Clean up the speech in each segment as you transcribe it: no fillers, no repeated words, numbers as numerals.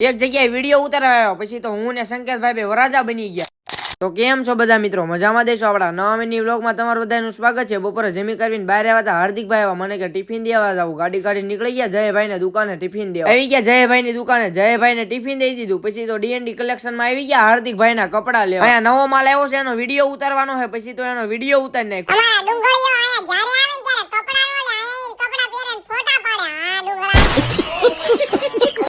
એક જગ્યાએ વિડીયો ઉતારાયો પછી તો હું ને સંકેતભાઈ બે વરાજા બની ગયા. તો કેમ છો બધા મિત્રો, મજામાં દેશો? આપણા નવા મિની વ્લોગમાં તમારું બધાનું સ્વાગત છે. બપોરે જમી કરીને બહાર આવ્યા હતા હાર્દિકભાઈ આવ્યા, મને કે ટિફિન દેવા જાવ. ગાડી કાઢી નીકળી ગયા જયભાઈ ને દુકાને ટિફિન દેવા. આવી ગયા જયભાઈ ની દુકાને, જયભાઈ ને ટિફિન દઈ દીધું. પછી તો ડીએનડી કલેક્શન માં આવી ગયા હાર્દિકભાઈ ના કપડા લેવા. અહીંયા નવો માલ આવ્યો છે, એનો વિડીયો ઉતારવાનો છે. પછી તો એનો વિડીયો ઉતારી નાખ્યો.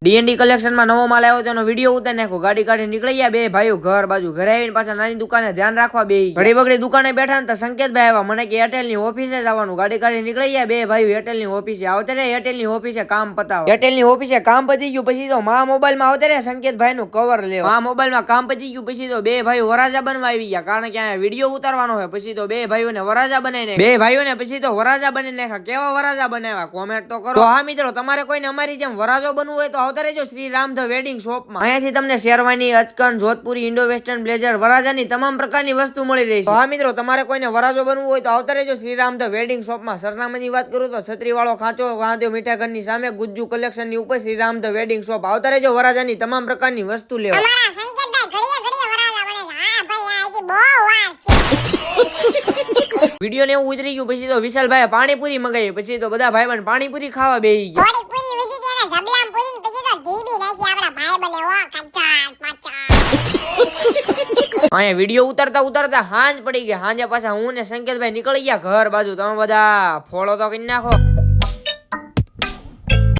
ડીએનડી કલેક્શન માં નવો માલ આવ્યો તેનો વિડીયો ઉતારી નાખ્યો. ગાડી કાઢી નીકળી ગયા બે ભાઈઓ ઘર બાજુ. ઘરે આવીને પાછા નાની દુકાને ધ્યાન રાખવા બે ઘડી બગડી દુકાને બેઠા ને સંકેતભાઈ આવ્યા, મને કે એરટેલ ની ઓફિસે જવાનું. ગાડી કાઢી નીકળી ગયા બે ભાઈઓ એરટેલ ની ઓફિસે. આવતે રે એરટેલ ની ઓફિસે કામ પતાવ. એરટેલ ની ઓફિસે કામ પતી ગયું પછી તો મા મોબાઈલ માં આવતે રે સંકેતભાઈ નું કવર લેવા. મા મોબાઈલ માં કામ પતી ગયું પછી તો બે ભાઈઓ વરાજા બનવા આવી ગયા, કારણ કે અહીંયા વિડીયો ઉતારવાનો હોય. પછી તો બે ભાઈઓ ને વરાજા બનાવીને બે ભાઈઓ ને પછી તો વરાજા બની નાખ્યા. કેવા વરાજા બનાવ્યા કોમેન્ટ તો કરો. તો હા મિત્રો, તમારે કોઈને અમારી જેમ વરાજો બનવું હોય તો આવતા રહેજો શ્રી રામ ધ વેડિંગ શોપમાં. અહીંયાથી તમને sherwani, achkan, Jodhpuri, Indo western, blazer, વરાજાની તમામ પ્રકારની વસ્તુ મળી રહી છે. હા મિત્રો, તમારે કોઈને વરાજો બનવું હોય તો આવતા રહેજો શ્રી રામ ધ વેડિંગ શોપમાં. સરનામાની વાત કરું તો છત્રી વાળો ખાંચો, ગાંધીઓ મીઠા ઘરની સામે, ગુજ્જુ કલેક્શન ની ઉપર Shri Ram the wedding shop. આવતા રહેજો વરાજાની તમામ પ્રકારની વસ્તુ લેવા. વિડીયો ને એવું ઉતરી ગયું પછી તો વિશાલભાઈ પાણીપુરી મંગાવી. પછી તો બધા ભાઈબંધ પાણીપુરી ખાવા બેસી ગયા. અહીંયા વિડીયો ઉતારતા ઉતારતા હાંજ પડી ગઈ. હાંજે પાછા હું ને સંકેતભાઈ નીકળી ગયા ઘર બાજુ. તમે બધા ફોલો તો કરી નાખો.